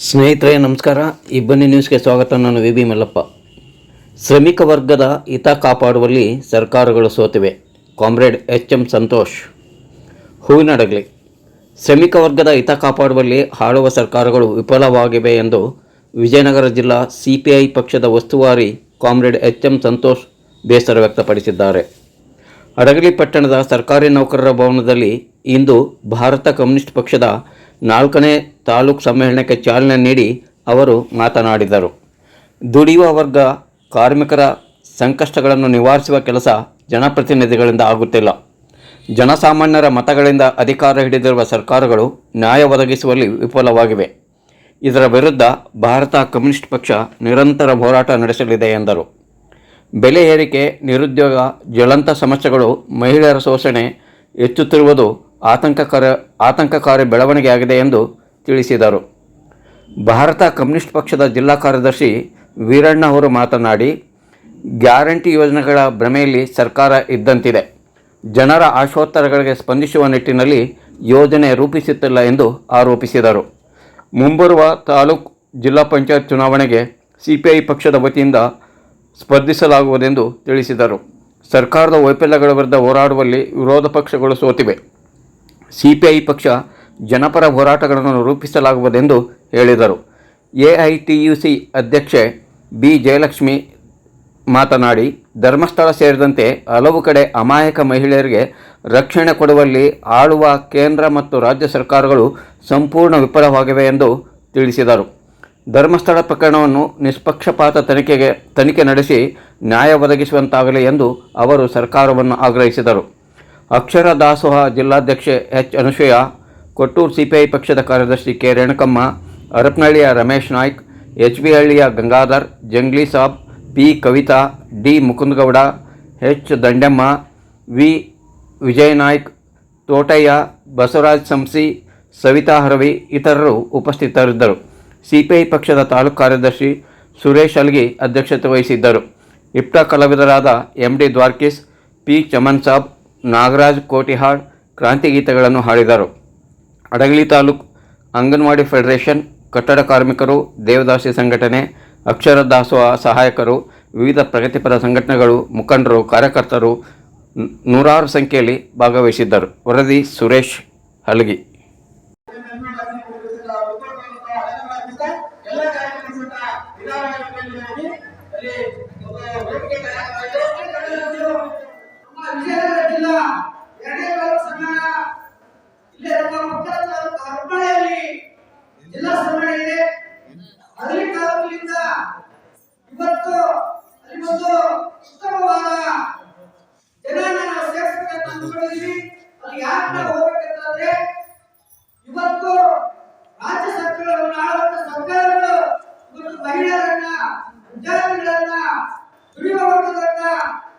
ಸ್ನೇಹಿತರೆ ನಮಸ್ಕಾರ. ಇಬ್ಬನಿ ನ್ಯೂಸ್ಗೆ ಸ್ವಾಗತ. ನಾನು ವಿ ಬಿ ಮಲ್ಲಪ್ಪ. ಶ್ರಮಿಕ ವರ್ಗದ ಹಿತ ಕಾಪಾಡುವಲ್ಲಿ ಸರ್ಕಾರಗಳು ಸೋತಿವೆ. Comrade HM. ಸಂತೋಷ್. ಹೂವಿನಡಗಲಿ. ಶ್ರಮಿಕ ವರ್ಗದ ಹಿತ ಕಾಪಾಡುವಲ್ಲಿ ಆಳುವ ಸರ್ಕಾರಗಳು ವಿಫಲವಾಗಿವೆ ಎಂದು ವಿಜಯನಗರ ಜಿಲ್ಲಾ ಸಿಪಿಐ ಪಕ್ಷದ ಉಸ್ತುವಾರಿ ಕಾಮ್ರೇಡ್ ಎಚ್.ಎಂ. ಸಂತೋಷ್ ಬೇಸರ ವ್ಯಕ್ತಪಡಿಸಿದ್ದಾರೆ. ಹಡಗಲಿ ಪಟ್ಟಣದ ಸರ್ಕಾರಿ ನೌಕರರ ಭವನದಲ್ಲಿ ಇಂದು ಭಾರತ ಕಮ್ಯುನಿಸ್ಟ್ ಪಕ್ಷದ 4ನೇ ತಾಲೂಕು ಸಮ್ಮೇಳನಕ್ಕೆ ಚಾಲನೆ ನೀಡಿ ಅವರು ಮಾತನಾಡಿದರು. ದುಡಿಯುವ ವರ್ಗ ಕಾರ್ಮಿಕರ ಸಂಕಷ್ಟಗಳನ್ನು ನಿವಾರಿಸುವ ಕೆಲಸ ಜನಪ್ರತಿನಿಧಿಗಳಿಂದ ಆಗುತ್ತಿಲ್ಲ. ಜನಸಾಮಾನ್ಯರ ಮತಗಳಿಂದ ಅಧಿಕಾರ ಹಿಡಿದಿರುವ ಸರ್ಕಾರಗಳು ನ್ಯಾಯ ಒದಗಿಸುವಲ್ಲಿ ವಿಫಲವಾಗಿವೆ. ಇದರ ವಿರುದ್ಧ ಭಾರತ ಕಮ್ಯುನಿಸ್ಟ್ ಪಕ್ಷ ನಿರಂತರ ಹೋರಾಟ ನಡೆಸಲಿದೆ ಎಂದರು. ಬೆಲೆ ಏರಿಕೆ, ನಿರುದ್ಯೋಗ, ಜ್ವಲಂತ ಸಮಸ್ಯೆಗಳು, ಮಹಿಳೆಯರ ಶೋಷಣೆ ಹೆಚ್ಚುತ್ತಿರುವುದು ಆತಂಕಕಾರಿ ಬೆಳವಣಿಗೆಯಾಗಿದೆ ಎಂದು ತಿಳಿಸಿದರು. ಭಾರತ ಕಮ್ಯುನಿಸ್ಟ್ ಪಕ್ಷದ ಜಿಲ್ಲಾ ಕಾರ್ಯದರ್ಶಿ ವೀರಣ್ಣ ಅವರು ಮಾತನಾಡಿ, ಗ್ಯಾರಂಟಿ ಯೋಜನೆಗಳ ಭ್ರಮೆಯಲ್ಲಿ ಸರ್ಕಾರ ಇದ್ದಂತಿದೆ. ಜನರ ಆಶೋತ್ತರಗಳಿಗೆ ಸ್ಪಂದಿಸುವ ನಿಟ್ಟಿನಲ್ಲಿ ಯೋಜನೆ ರೂಪಿಸುತ್ತಿಲ್ಲ ಎಂದು ಆರೋಪಿಸಿದರು. ಮುಂಬರುವ ತಾಲೂಕು ಜಿಲ್ಲಾ ಪಂಚಾಯತ್ ಚುನಾವಣೆಗೆ ಸಿಪಿಐ ಪಕ್ಷದ ವತಿಯಿಂದ ಸ್ಪರ್ಧಿಸಲಾಗುವುದೆಂದು ತಿಳಿಸಿದರು. ಸರ್ಕಾರದ ವೈಫಲ್ಯಗಳ ವಿರುದ್ಧ ಹೋರಾಡುವಲ್ಲಿ ವಿರೋಧ ಪಕ್ಷಗಳು ಸೋತಿವೆ. ಸಿಪಿಐ ಪಕ್ಷ ಜನಪರ ಹೋರಾಟಗಳನ್ನು ರೂಪಿಸಲಾಗುವುದೆಂದು ಹೇಳಿದರು. ಎಐಟಿಯುಸಿ ಅಧ್ಯಕ್ಷೆ ಬಿ ಜಯಲಕ್ಷ್ಮಿ ಮಾತನಾಡಿ, ಧರ್ಮಸ್ಥಳ ಸೇರಿದಂತೆ ಹಲವು ಕಡೆ ಅಮಾಯಕ ಮಹಿಳೆಯರಿಗೆ ರಕ್ಷಣೆ ಕೊಡುವಲ್ಲಿ ಆಳುವ ಕೇಂದ್ರ ಮತ್ತು ರಾಜ್ಯ ಸರ್ಕಾರಗಳು ಸಂಪೂರ್ಣ ವಿಫಲವಾಗಿವೆ ಎಂದು ತಿಳಿಸಿದರು. ಧರ್ಮಸ್ಥಳ ಪ್ರಕರಣವನ್ನು ನಿಷ್ಪಕ್ಷಪಾತ ತನಿಖೆ ನಡೆಸಿ ನ್ಯಾಯ ಒದಗಿಸುವಂತಾಗಲಿ ಎಂದು ಅವರು ಸರ್ಕಾರವನ್ನು ಆಗ್ರಹಿಸಿದರು. ಅಕ್ಷರ ದಾಸೋಹ ಜಿಲ್ಲಾಧ್ಯಕ್ಷೆ ಎಚ್. ಅನುಸೂಯ, ಕೊಟ್ಟೂರು ಸಿಪಿಐ ಪಕ್ಷದ ಕಾರ್ಯದರ್ಶಿ ಕೆ. ರೇಣುಕಮ್ಮ, ಹರಪನಹಳ್ಳಿಯ ರಮೇಶ್ ನಾಯ್ಕ್, ಎಚ್.ಬಿ. ಹಳ್ಳಿಯ Gangadhar, Jangli Sab, P. Kavitha, D. Mukundagowda, H. Dandemma, V. Vijayanaik, Thotaiah, Basavaraj Samsi, Savitha Haravi ಇತರರು ಉಪಸ್ಥಿತರಿದ್ದರು. ಸಿಪಿಐ ಪಕ್ಷದ ತಾಲೂಕು ಕಾರ್ಯದರ್ಶಿ ಸುರೇಶ್ ಅಲ್ಗಿ ಅಧ್ಯಕ್ಷತೆ ವಹಿಸಿದ್ದರು. ಇಪ್ಟಾ ಕಲಾವಿದರಾದ ಎಂ.ಡಿ. ದ್ವಾರ್ಕೀಸ್, ಪಿ. ಚಮನ್ ಸಾಬ್, ನಾಗರಾಜ್ ಕೋಟಿಹಾಳ್ ಕ್ರಾಂತಿಗೀತೆಗಳನ್ನು ಹಾಡಿದರು. ಹಡಗಲಿ ತಾಲೂಕು ಅಂಗನವಾಡಿ ಫೆಡರೇಷನ್, ಕಟ್ಟಡ ಕಾರ್ಮಿಕರು, ದೇವದಾಸಿ ಸಂಘಟನೆ, ಅಕ್ಷರ ದಾಸೋಹ ಸಹಾಯಕರು, ವಿವಿಧ ಪ್ರಗತಿಪರ ಸಂಘಟನೆಗಳು, ಮುಖಂಡರು, ಕಾರ್ಯಕರ್ತರು ನೂರಾರು ಸಂಖ್ಯೆಯಲ್ಲಿ ಭಾಗವಹಿಸಿದ್ದರು. ವರದಿ ಸುರೇಶ್ ಹಲಗಿ. ಜಿಲ್ಲಾ ಸಮ್ಮೇಳನ ಇದೆ. ಹಡಗಲಿ ತಾಲೂಕಿನಿಂದ ಇವತ್ತು ಅಲ್ಲಿ ಒಂದು ಉತ್ತಮವಾದ ಜನರನ್ನ ನಾವು ಸೇರಿಸಬೇಕಂತ ಅಂದ್ಕೊಂಡಿದ್ದೀವಿ. ಅಲ್ಲಿ ಯಾಕೆ ಹೋಗ್ಬೇಕಂತಂದ್ರೆ, ಇವತ್ತು ರಾಜ್ಯ ಸರ್ಕಾರವನ್ನು ಆಳುವಂತ ಸರ್ಕಾರಗಳು ಇವತ್ತು ಮಹಿಳೆಯರನ್ನ, ವಿದ್ಯಾರ್ಥಿಗಳನ್ನ, ದುಡಿಯುವ ವರ್ಗದವರನ್ನ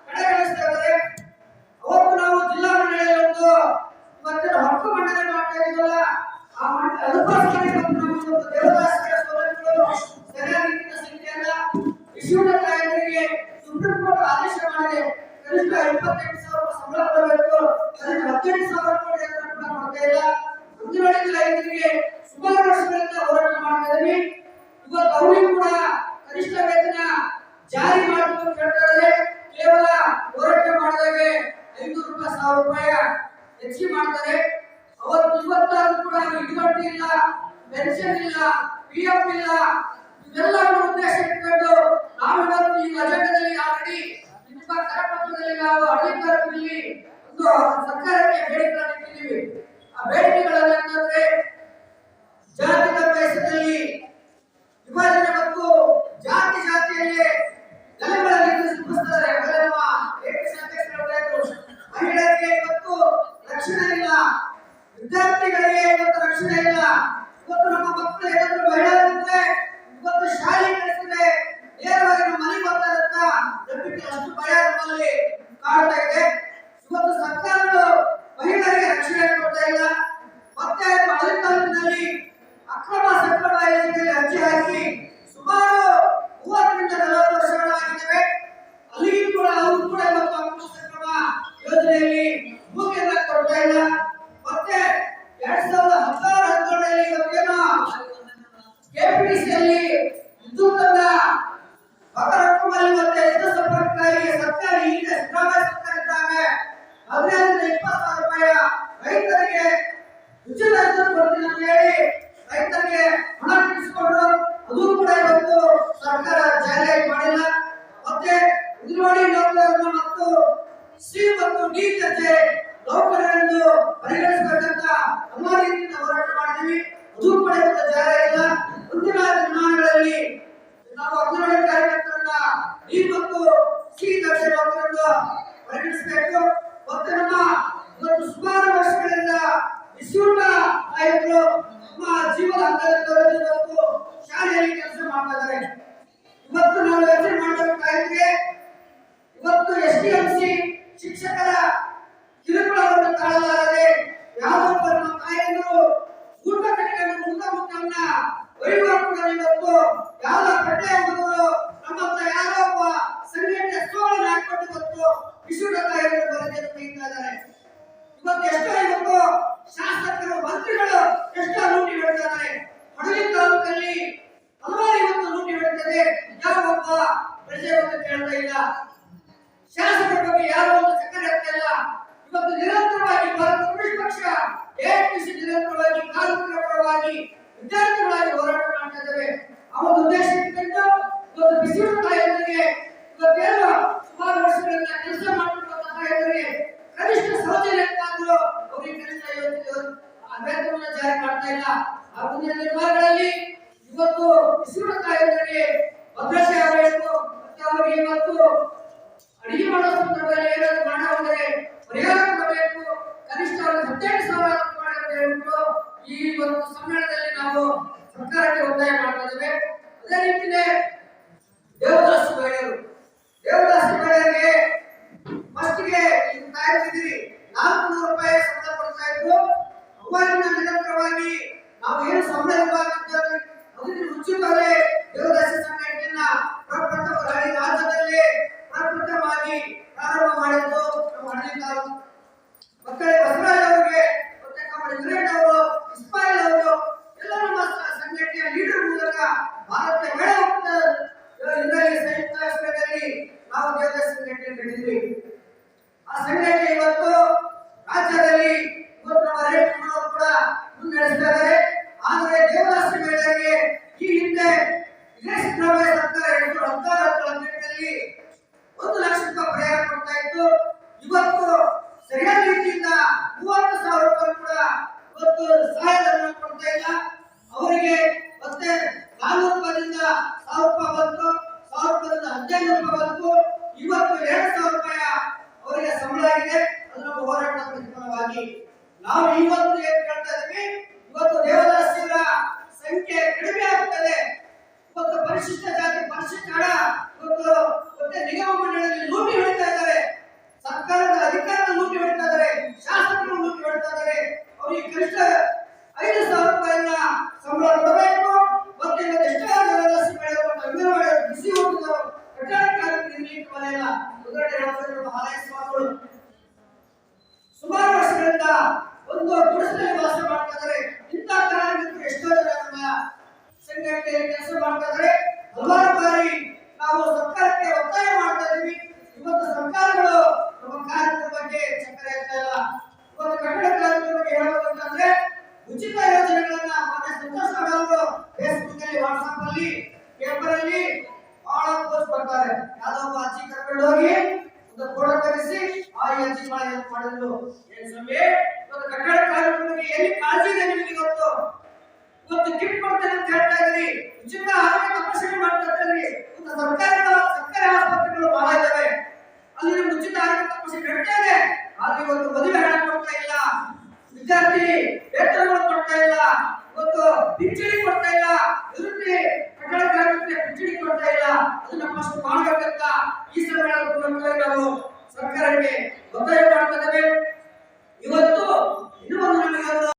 ಕಡೆಗಣಿಸ್ತಾ ಇದ್ದಾರೆ. ಅವತ್ತು ನಾವು ಜಿಲ್ಲಾ ಮಂಡಳಿಯಲ್ಲಿ ಒಂದು ಇವತ್ತಿನ ಹಕ್ಕು ಮಂಡನೆ ಮಾಡ್ತಾ ಇದೀವಲ್ಲ, ಆ ಅನುಪಾತದಲ್ಲಿ ದೇವದಾಸಿಗಳ ಸೌಲಭ್ಯಗಳು ಸರಿಯಾಗಿ ಸಂಖ್ಯೆಯಲ್ಲ. ಇಶ್ಯೂನ ಕಾಯ್ದೆಗೆ ಸುಪ್ರೀಂ ಕೋರ್ಟ್ ಆದೇಶ ಮಾಡಿದೆ. ಕನಿಷ್ಠ 28,000 ಸಂಬಳ ಕೊಡಬೇಕು, ಅದಕ್ಕೆ 18,000 ಕೋಟಿ ಅಂತ ಕೂಡ ಕೊಡ್ತಾ ಇಲ್ಲ. ಅಂಗನವಾಡಿ ರೈತರಿಗೆ ಸುಮಾರು ವರ್ಷಗಳಿಂದ ಹೋರಾಟ ಮಾಡ್ತಾ ಇದ್ದೀವಿ. ಇವತ್ತು ಅವರಿಗೂ ಕೂಡ ಕನಿಷ್ಠ ವೇತನ ಜಾರಿ ಮಾಡಬೇಕು ಅಂತ ಹೇಳ್ತಾ ಇದ್ದಾರೆ. ಕೇವಲ ಹೋರಾಟ ಮಾಡಿದಾಗೆ 500 ರೂಪಾಯಿ 1,000 ರೂಪಾಯಿ ಹೆಚ್ಚಿಗೆ ಮಾಡ್ತಾರೆ. ಇವತ್ತಾದ್ರೂ ಕೂಡ ಇದುವರೆಗೂ ಇಲ್ಲ, ಪೆನ್ಷನ್ ಇಲ್ಲ, ಪಿಎಫ್ ಇಲ್ಲ. ಇವೆಲ್ಲವನ್ನು ಉದ್ದೇಶ ಇಟ್ಕೊಂಡು ನಾವು ಇವತ್ತು ಈ ಅಜೆಂಡಾದಲ್ಲಿ ಆಲ್ರೆಡಿ ನಿಮ್ಮ ಕರಪತ್ರದಲ್ಲಿ ನಾವು ಅಧಿಕಾರದಲ್ಲಿ ಒಂದು ಸರ್ಕಾರಕ್ಕೆ ಬೇಡಿಕೆಗಳನ್ನು ಇಟ್ಟಿದ್ದೀವಿ. ಆ ಬೇಡಿಕೆಗಳೇನೆಂದರೆ, ಜಾತಿ ಹೆಸರಿನಲ್ಲಿ ವಿಭಜನೆ ಮತ್ತು ಜಾತಿಯಲ್ಲಿ ನೆಲೆಗಳಲ್ಲಿ ಸೃಷ್ಟಿಸುತ್ತಾರೆ. ಮಹಿಳೆಯರಿಗೆ ಇವತ್ತು ರಕ್ಷಣೆ ಇಲ್ಲ, ವಿದ್ಯಾರ್ಥಿಗಳಿಗೆ ಇವತ್ತು ರಕ್ಷಣೆ ಇಲ್ಲ. ಇವತ್ತು ನಮ್ಮ ಮಕ್ಕಳು ಏನಾದ್ರು ಮಹಿಳೆಯರಿದ್ರೆ ಇವತ್ತು ಶಾಲೆ ಕಳಿಸಿದ್ರೆ ನೇರವಾಗಿ ನಮ್ಮ ಮನೆಗೆ ಬರ್ತಾ ಇರುತ್ತಾ ನಂಬಿಕೆ, ಅಷ್ಟು ಭಯ ನಮ್ಮಲ್ಲಿ ಕಾಡ್ತಾ ಇದೆ. ಇವತ್ತು ಸರ್ಕಾರಗಳು ಮಹಿಳೆಯರಿಗೆ ರಕ್ಷಣೆ ಕೊಡ್ತಾ ಇಲ್ಲ. ಮತ್ತೆ ಹಡಗಲಿ ತಾಲೂಕಿನಲ್ಲಿ ಅಕ್ರಮ ಕೆಪಿಟಿಸಿಯಲ್ಲಿ ವಿದ್ಯುತ್ ಅನ್ನ ಬಕರಕ್ಕೂಮಲ್ಲಿ ಮತ್ತೆ ವಿದ್ಯುತ್ ಸಂಪರ್ಕಕ್ಕಾಗಿ ಸರ್ಕಾರ ಈಗ ಸಿದ್ದರಾಮಯ್ಯ ಸರ್ಕಾರ ಇದ್ದಾಗ 15-20 ಸಾವಿರ ರೂಪಾಯಿ ರೈತರಿಗೆ ಉಚಿತ ವಿದ್ಯುತ್ ಕೊಡ್ತೀನಿ ಅಂತ ಹೇಳಿ ರೈತರಿಗೆ ಹಣ ಬಿಡಿಸಿಕೊಂಡು ಅದು ಕೂಡ ಇವತ್ತು ಸರ್ಕಾರ ಜಾರಿಯಾಗಿ ಮಾಡಿಲ್ಲ. ಮತ್ತೆ ಅಂಗನವಾಡಿ ನೌಕರರನ್ನು ಮತ್ತು ಸಿ ಮತ್ತು ಡಿ ದರ್ಜೆ ನೌಕರರನ್ನು ಪರಿಗಣಿಸಬೇಕಂತ ಹಲವಾರು ರೀತಿಯಿಂದ ಹೋರಾಟ ಮಾಡಿದ್ವಿ. ಅದು ಕೂಡ ಇವತ್ತು ಜಾರಿಯಾಗಿಲ್ಲ. ಮುಂದಿನ ದಿನಮಾನಗಳಲ್ಲಿ ನಾವು ಅಂಗನವಾಡಿ ಕಾರ್ಯಕರ್ತರನ್ನ ಡಿ ಮತ್ತು ಸಿ ದರ್ಜೆ ನೌಕರರನ್ನು ಪರಿಗಣಿಸಬೇಕು. ಮತ್ತೆ ನಮ್ಮ ಇವತ್ತು ಸುಮಾರು ವರ್ಷಗಳಿಂದ ವಿಶ್ವದ ನಾಯಕರು ನಮ್ಮ ಜೀವನ ಹಂತದಲ್ಲಿ ಇವತ್ತು ಶಾಲೆಯಲ್ಲಿ ಕೆಲಸ ಮಾಡ್ತಾ ಇದ್ದಾರೆ. ಇವತ್ತು ನಾವು ಯೋಚನೆ ಮಾಡಬೇಕಾದ್ರೆ ಇವತ್ತು SDMC ಶಿಕ್ಷಕರ ಕಿರುಕುಳವನ್ನು ತಾಳಲಾರದೆ ಯಾವುದೊಬ್ಬ ನಮ್ಮ ತಾಯಂದಿರು ಊಟ ಕಟ್ಟಿಕೊಂಡು ಮುಖವನ್ನ ಒಯ್ಯುವ ಕೂಡ ಇವತ್ತು ಯಾವ ಪಟ್ಟೆ ಹುಡುಗರು ನಮ್ಮಂತ ಯಾರೋ ಒಬ್ಬ ಸಂಘಟನೆ ಸೋಲನ್ನು ಹಾಕೊಂಡು ಇವತ್ತು ವಿಶ್ವದ ತಾಯಂದಿರು ಬರೆದಿದ್ದು ತೆಗಿತಾ ಇದ್ದಾರೆ. ಇವತ್ತು ಎಷ್ಟೋ ಇವತ್ತು ಶಾಸಕರು ಮಂತ್ರಿಗಳು ಎಷ್ಟೋ ಲೂಟಿ ಹೊಡೆದಿದ್ದಾರೆ. ಹಡಲಿ ತಾಲೂಕಲ್ಲಿ ಹಲವಾರು ಇವತ್ತು ಲೂಟಿ ಹೊಡೆದಿದೆ. ಯಾವೊಬ್ಬ ಪ್ರಜೆಯನ್ನು ಕೇಳ್ತಾ ಇಲ್ಲ. ಶಾಸಕರ ಬಗ್ಗೆ ಯಾರು ಒಂದು ಚಕ್ಕರೆ ಆಗ್ತಾ ಇಲ್ಲ. ಇವತ್ತು ನಿರಂತರವಾಗಿ ಭಾರತ ಕಮ್ಯುನಿಸ್ಟ್ ಪಕ್ಷ AFPC ನಿರಂತರವಾಗಿ ಕಾರ್ಮಿಕರ ಪರವಾಗಿ ವಿದ್ಯಾರ್ಥಿಗಳಾಗಿ ಹೋರಾಟ ಮಾಡ್ತಾ ಇದ್ದೇವೆ. ಅವರ ಉದ್ದೇಶ ಇಟ್ಕೊಂಡು ಇವತ್ತು ಬಿಸಿಲು ತಾಯಂದಿರಿಗೆ ಇವತ್ತೇನು ಸುಮಾರು ವರ್ಷಗಳಿಂದ ಕೆಲಸ ಮಾಡುತ್ತಿರುವ ತಾಯಂದಿರಿಗೆ ಕನಿಷ್ಠ ಸೌಜನ್ಯಕ್ಕಾದರೂ ಅವರಿಗೆ ಕನಿಷ್ಠ ವೇತನವನ್ನು ಜಾರಿ ಮಾಡ್ತಾ ಇಲ್ಲ. ಆ ಮುಂದಿನ ದಿನಗಳಲ್ಲಿ ಇವತ್ತು ಬಿಸಿಲು ತಾಯಂದಿರಿಗೆ ಭದ್ರತೆ ಆಗಬೇಕು. ಮತ್ತೆ ಅವರಿಗೆ ಇವತ್ತು ಅಡಿಗೆ ಮಾಡೋ ಸಂದರ್ಭದಲ್ಲಿ ಏನಾದ್ರು ಮಾಡ ಹೋದರೆ ಪರಿಹಾರ ಕೊಡಬೇಕು. ಕನಿಷ್ಠ 18,000 ರೂಪಾಯಿ ಅಂತ ಹೇಳ್ಬಿಟ್ಟು ಈ ಒಂದು ಸಮ್ಮೇಳನದಲ್ಲಿ ನಾವು ಸರ್ಕಾರಕ್ಕೆ ಒತ್ತಾಯ ಮಾಡ್ತಾ ಇದ್ದೇವೆ. ಅದೇ ರೀತಿಯೇ ದೇವದಾಸಿ ಮಹಿಳೆಯರಿಗೆ ಫಸ್ಟ್ಗೆ ಈಗ ಕಾಯ್ತಿದ್ರಿ 400 ರೂಪಾಯಿ ಸಂಬಳ ಕೊಡ್ತಾ ಇದ್ರು. ಅವರಿಂದ ನಿರಂತರವಾಗಿ ನಾವು ಏನು ಸಂಬಳ ಇರಬಾರ್ದು ಅದಕ್ಕೆ ಉಚಿತವೇ ದೇವದಾಸಿ ಸಂಘಟನೆಯನ್ನ ರಾಜ್ಯದಲ್ಲಿ ಪ್ರಪ್ರಥಮವಾಗಿ ಪ್ರಾರಂಭ ಮಾಡಿದ್ದು ನಮ್ಮ ಹಳ್ಳಿ ತಾಲೂಕು. ಮತ್ತೆ ಬಸವರಾಜ್ ಅವರಿಗೆ ಮತ್ತೆ ಕಮಲ್ ಅವರು ಇಸ್ಮಾಯಿಲ್ ಅವರು ಎಲ್ಲ ನಮ್ಮ ಸಂಘಟನೆಯ ಲೀಡರ್ ಮೂಲಕ ಭಾರತೀಯ ಮಹಿಳಾ ಒಕ್ಕೂಟದಲ್ಲಿ ಸಂಯುಕ್ತ ರಾಷ್ಟ್ರದಲ್ಲಿ ನಾವು ದೇವದಾಸಿ ಸಂಘಟನೆ ಕಟ್ಟಿದ್ವಿ. ಆ ಸಂಘಟನೆ ಇವತ್ತು ರಾಜ್ಯದಲ್ಲಿ ಇವತ್ತು ನಮ್ಮ ರೇಖೆಗಳು ಕೂಡ ಮುನ್ನಡೆಸ್ತಾ ಇದ್ದಾರೆ. ಆದರೆ ದೇವದಾಸಿ ಮಹಿಳೆಯರಿಗೆ ಈ ಹಿಂದೆ ಇದೇ ಸಿದ್ದರಾಮಯ್ಯ ಸರ್ಕಾರ 2016-17ರಲ್ಲಿ 1 ಲಕ್ಷ ರೂಪಾಯಿ ಪರಿಹಾರ ಕೊಡ್ತಾ ಇತ್ತು. ಇವತ್ತು ಸರಿಯಾದ ರೀತಿಯಿಂದ 30,000 ರೂಪಾಯಿ ಕೂಡ ಇವತ್ತು ಸಹಾಯಧನ ಕೊಡ್ತಾ ಇಲ್ಲ. ಅವರಿಗೆ ಮತ್ತೆ 400 ರೂಪಾಯಿಂದ 1,000 ರೂಪಾಯಿ ಬಂತು, 1,000 ರೂಪಾಯಿಂದ 1500 ರೂಪಾಯಿ ಬಂತು. ಇವತ್ತು 2,000 ರೂಪಾಯಿ ಅವರಿಗೆ ಸಂಬಳ ಆಗಿದೆ. ಅದು ನಮ್ಮ ಹೋರಾಟದ ಪ್ರತಿಫಲವಾಗಿ ನಾವು ಇವತ್ತು ಏನು ಕೇಳ್ತಾ ಇದ್ದೀವಿ, ಇವತ್ತು ದೇವದಾಸಿಯರ ಸಂಖ್ಯೆ ಕಡಿಮೆ ಆಗ್ತದೆ. ಇವತ್ತು ಪರಿಶಿಷ್ಟ ಜಾತಿ ಪರಿಶಿಷ್ಟ ಹಣ ಇವತ್ತು ಮತ್ತೆ ನಿಗಮ ಮಂಡಳಿಯಲ್ಲಿ ಲೂಟಿ ಹೊಡಿತಾ ಇದ್ದಾರೆ. ಸರ್ಕಾರದ ಅಧಿಕಾರದ ಲೂಟಿ ಹೊಡಿತಾ ಇದ್ದಾರೆ. ಶಾಸಕರು ಲೂಟಿ ಹೊಡಿತಾ ಇದ್ದಾರೆ. ಅವರಿಗೆ ಕನಿಷ್ಠ 5,000 ರೂಪಾಯಿನ ಸಂಬಳ ಕೊಡಬೇಕು. ಮತ್ತೆ ಇವತ್ತು ಎಷ್ಟೋ ದೇವದಾಸಿ ಬೆಳೆಯುವಂತ ಅಂಗನವಾಡಿ ಬಿಸಿ ಊಟದವರು ಕಟ್ಟಡ ಕಾರ್ಮಿಕರು ಇರ್ಲಿಕ್ಕೆ ಮನೆಯಲ್ಲ ಉದಾಹರಣೆ ಹೇಳ್ತಾರೆ. ಹಾಲೈಸುವವರು ಸುಮಾರು ವರ್ಷಗಳಿಂದ ಒಂದು ಗುಡಿಸಲಲ್ಲಿ ವಾಸ ಮಾಡ್ತಾ ಇದ್ದಾರೆ. ಇಂಥ ಕಾರ್ಮಿಕರು ಎಷ್ಟೋ ಜನ ನಮ್ಮ ಸಂಘಟನೆಯಲ್ಲಿ ಕೆಲಸ ಮಾಡ್ತಾ ಇದ್ದಾರೆ. ಹಲವಾರು ಬಾರಿ ನಾವು ಸರ್ಕಾರಕ್ಕೆ ಒತ್ತಾಯ ಮಾಡ್ತಾ ಇದ್ದೀವಿ. ಇವತ್ತು ಸರ್ಕಾರಗಳು ನಮ್ಮ ಕಾರ್ಮಿಕರ ಬಗ್ಗೆ ಚಕ್ಕರೆ ಆಗ್ತಾ ಇಲ್ಲ. ಇವತ್ತು ಕಟ್ಟಡ ಕಾರ್ಮಿಕರ ಬಗ್ಗೆ ಹೇಳಬೇಕಂತಂದ್ರೆ ಉಚಿತ ಯೋಜನೆಗಳನ್ನ ಮಾನ್ಯ ಸಂತೋಷ್ ಅವರು ಫೇಸ್ಬುಕ್ ಅಲ್ಲಿ ವಾಟ್ಸ್ಆಪ್ ಅಲ್ಲಿ ಪೇಪರ್ ಅಲ್ಲಿ ಬಹಳ ಪೋಸ್ಟ್ ಬರ್ತಾರೆ. ಯಾವ್ದೋ ಒಬ್ಬ ಅಜ್ಜಿ ಕರ್ಕೊಂಡು ಹೋಗಿ ಒಂದು ಫೋಟೋ ತರಿಸಿ ಆ ಅಜ್ಜಿ ಮಾಡಿದ್ರು. ಏನ್ ಸ್ವಾಮಿ ಇವತ್ತು ಕಟ್ಟಡ ಕಾರ್ಮಿಕರಿಗೆ ಎಲ್ಲಿ ಕಾಳಜಿ ಇದೆ ನಿಮಗೆ? ಇವತ್ತು ಕಿಟ್ ಕೊಡ್ತೇನೆ ಅಂತ ಹೇಳ್ತಾ ಇದ್ರಿ. ಉಚಿತ ಆರೋಗ್ಯ ತಪಾಸಣೆ ಮಾಡ್ತಾ ಇದ್ರಿ. ಸರ್ಕಾರಿ ಆಸ್ಪತ್ರೆಗಳು ಬಹಳ ಇದಾವೆ. ಅಲ್ಲಿ ಉಚಿತ ಆರೋಗ್ಯ ತಪಾಸಣೆ ನಡೀತಾ ಇದೆ. ಆದ್ರೆ ಇವತ್ತು ಮದುವೆ ಹಣ ಕೊಡ್ತಾ ಇಲ್ಲ, ವಿದ್ಯಾರ್ಥಿ ವೇತನಗಳು ಕೊಡ್ತಾ ಇಲ್ಲ, ಇವತ್ತು ಪಿಂಚಣಿ ಕೊಡ್ತಾ ಇಲ್ಲ, ನಿವೃತ್ತಿ ಕಟ್ಟಡ ಕಾರ್ಮಿಕರಿಗೆ ಪಿಂಚಣಿ ಕೊಡ್ತಾ ಇಲ್ಲ. ಅದನ್ನ ಫಸ್ಟ್ ಮಾಡಬೇಕಂತ ಈ ಸಭೆಯಲ್ಲಿ ನಾವು ಸರ್ಕಾರಕ್ಕೆ ಒತ್ತಾಯ ಮಾಡ್ತಾ ಇದ್ದೇವೆ.